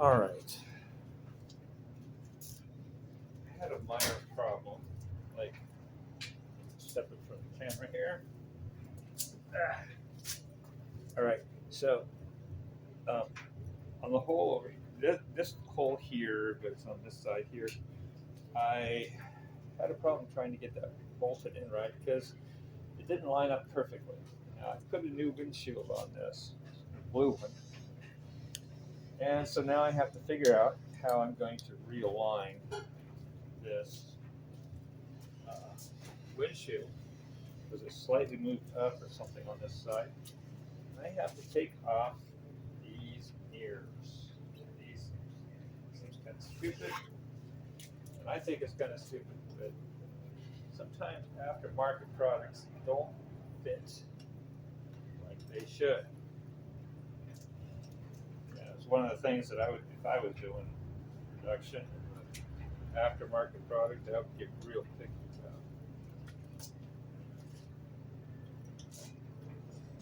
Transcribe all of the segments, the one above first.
All right. I had a minor problem. Like, step in front of the camera here. Ah. All right. So, um, on the hole over this hole here, but it's on this side here. I had a problem trying to get that bolted in right because it didn't line up perfectly. Now, I put a new windshield on this, a blue one, and so now I have to figure out how I'm going to realign this uh, windshield because it's slightly moved up or something on this side. And I have to take off these mirrors. These seems kind of stupid, and I think it's kind of stupid, but sometimes aftermarket products don't fit like they should. Yeah, it's one of the things that I would, if I was doing production, aftermarket product, I would get real picky about.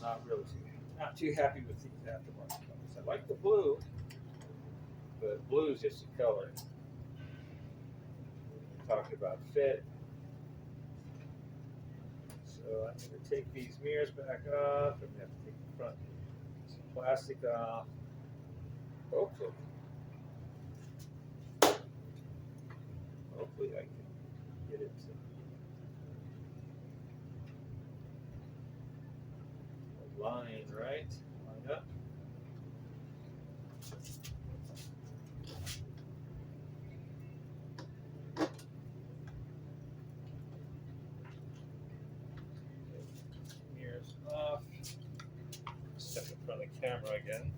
Not really, not too happy with these aftermarket products. I like the blue, but blue is just a color. We talked about fit, so I'm going to take these mirrors back off. I'm going to have to take the front some plastic off. Hopefully, hopefully I can get it to line right, line up. Mirrors off. Step in front of the camera again.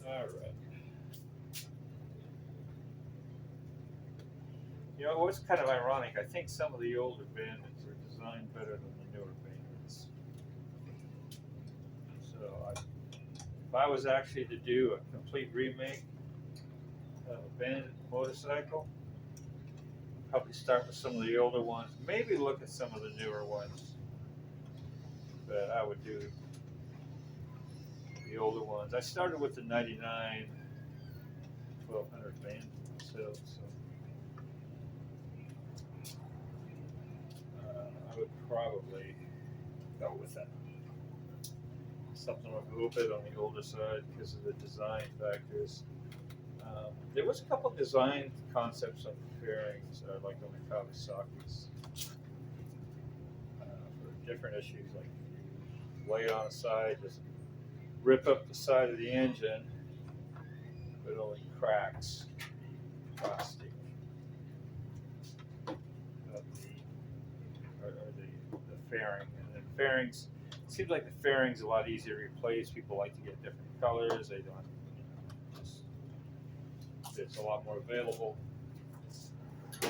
All right. You know, what's kind of ironic, I think some of the older bandits are designed better than the newer bandits. So if I was actually to do a complete remake of a bandit motorcycle, I'd probably start with some of the older ones, maybe look at some of the newer ones. But I would do the older ones. I started with the 99 1200 bandit myself, so I would probably go with that. Something a little bit on the older side because of the design factors. There was a couple of design concepts on the fairings, like on the Kawasaki's, for different issues, like lay it on the side, just rip up the side of the engine, but it only cracks the plastic of the fairing. And then fairings, it seems like the fairing's a lot easier to replace. People like to get different colors. They don't, just, it's a lot more available to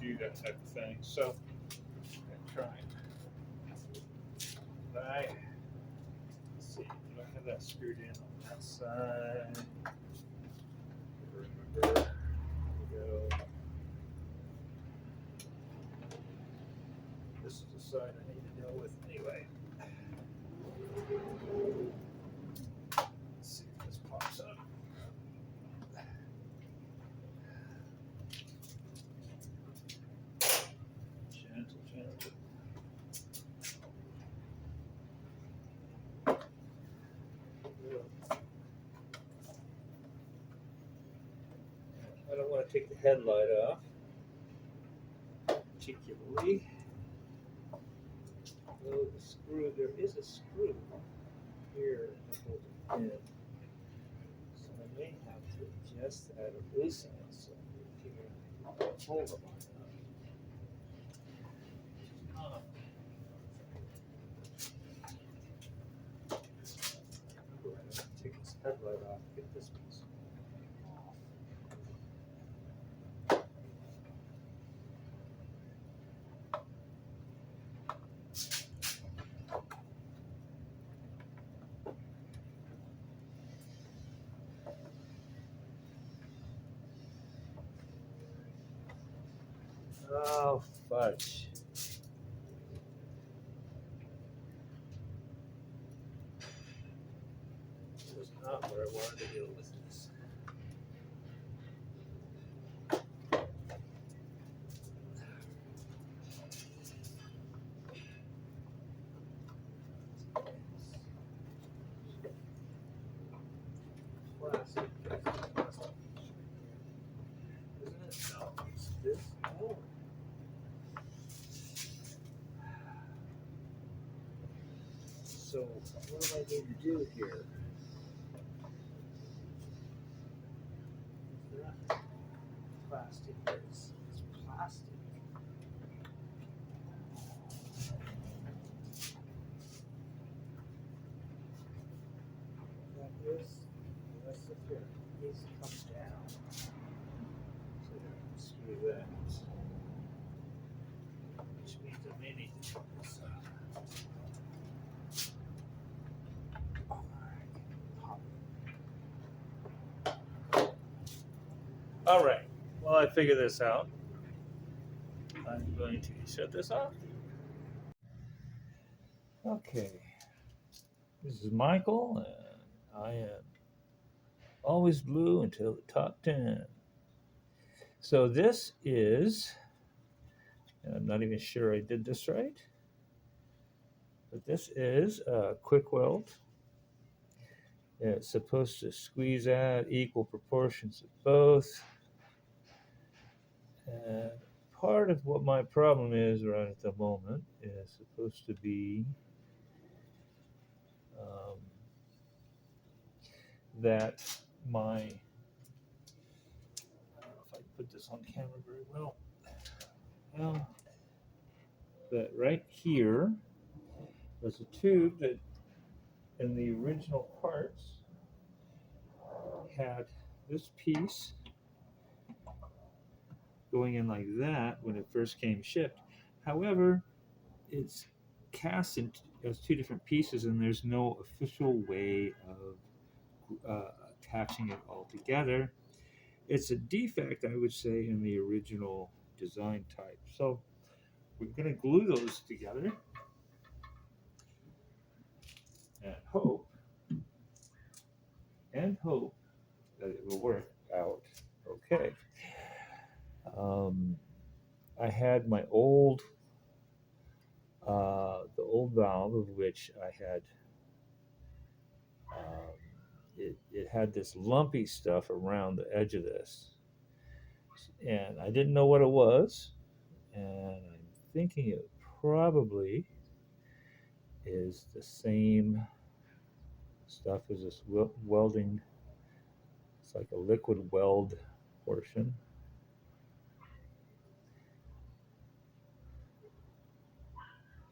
do that type of thing. So I'm trying. Right. Let's see. Do I have that screwed in on that side? Remember. There we go. This is the side I need to deal with anyway. Let's see if this pops up. Gentle, gentle. I don't want to take the headlight off, particularly. Though the screw, there is a screw here that holds it in. So I may have to adjust that or loosen it so you can hold them on that. Take this headlight off, get this piece off. Oh, fudge. was not where I wanted to go with this. Plastic. Isn't it? No, it's this. Oh. So what do I need to do here? Is that plastic? It's plastic. That is, that's the fair. It needs to come down. So screw that. Which means I may need to put this up. All right. Well, I figured this out. I'm going to shut this off. Okay. This is Michael, and I am always blue until the top 10. So this is, and I'm not even sure I did this right, but this is a quick weld. It's supposed to squeeze out equal proportions of both. And part of what my problem is right at the moment is supposed to be that my, I don't know if I can put this on camera very well. Well, that right here was a tube that in the original parts had this piece going in like that when it first came shipped. However, it's cast in as two different pieces, and there's no official way of attaching it all together. It's a defect, I would say, in the original design type. So we're going to glue those together and hope that it will work out okay. I had my old, the old valve of which I had, it had this lumpy stuff around the edge of this. And I didn't know what it was. And I'm thinking it probably is the same stuff as this welding. It's like a liquid weld portion.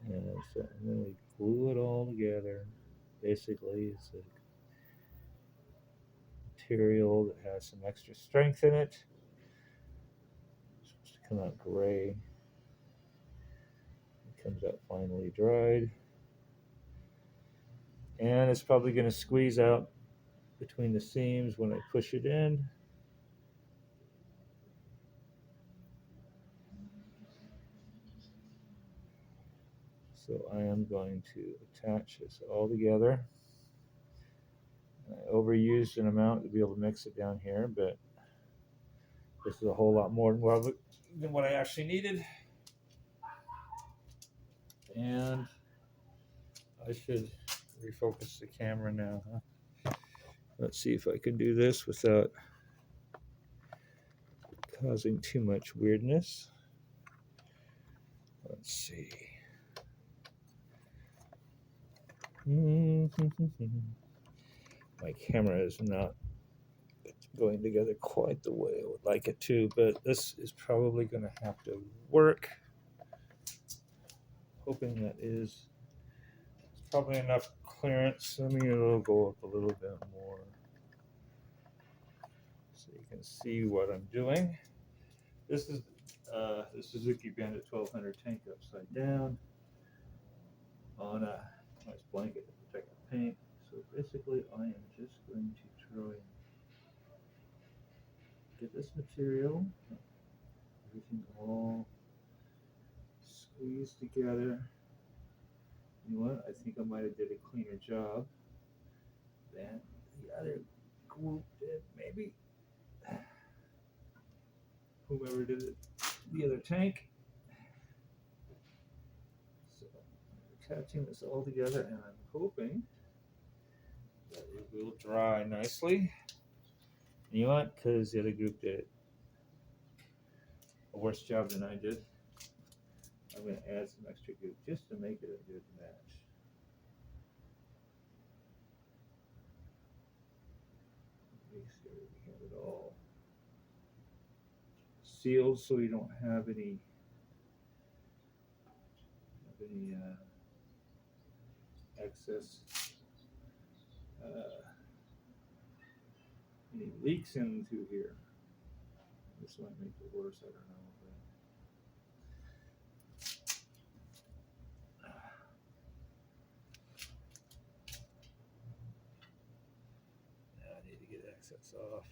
And so I'm going to glue it all together. Basically, it's a material that has some extra strength in it. It's supposed to come out gray. It comes out finely dried. And it's probably going to squeeze out between the seams when I push it in. So I am going to attach this all together. I overused an amount to be able to mix it down here, but this is a whole lot more than what I actually needed. And I should refocus the camera now. Huh? Let's see if I can do this without causing too much weirdness. Let's see. My camera is not going together quite the way I would like it to, but this is probably going to have to work. Hoping that is probably enough clearance. Let me go up a little bit more so you can see what I'm doing. This is the Suzuki Bandit 1200 tank upside down on a nice blanket to protect the paint. So basically I am just going to try and get this material, everything all squeezed together. You know what? I think I might have did a cleaner job than the other group did, maybe. Whoever did it, the other tank. So I'm attaching this all together, and I'm hoping that it will dry nicely. And you know what? Because the other group did a worse job than I did, I'm going to add some extra glue just to make it a good match. Make sure we have it all sealed so we don't have any excess any leaks into here. This might make it worse, I don't know. But I need to get excess off.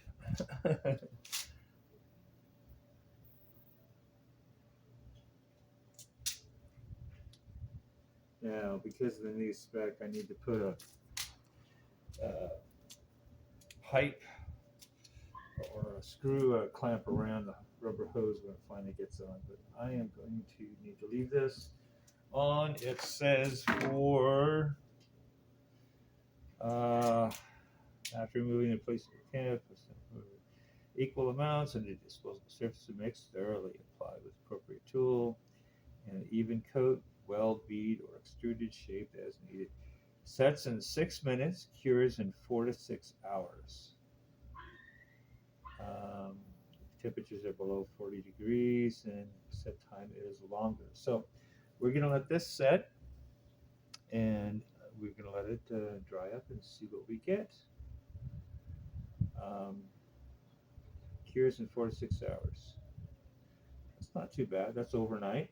Now, because of the new spec, I need to put a pipe or a screw, a clamp around the rubber hose when it finally gets on. But I am going to need to leave this on. It says for after removing the place of the cap, equal amounts and the disposable surface to mix thoroughly. Apply with appropriate tool and an even coat, weld, bead, or extruded shape as needed. Sets in 6 minutes, cures in 4 to 6 hours. Temperatures are below 40 degrees and set time is longer. So we're going to let this set and we're going to let it dry up and see what we get. Cures in 4 to 6 hours. That's not too bad. That's overnight.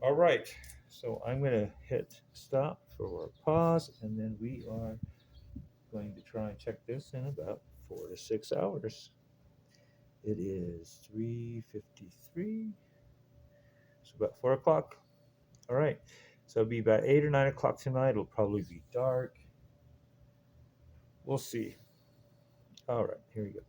All right. So I'm going to hit stop for a pause and then we are going to try and check this in about 4 to 6 hours. It is 3:53. So about 4 o'clock. All right. So it'll be about 8 or 9 o'clock tonight. It'll probably be dark. We'll see. All right. Here we go.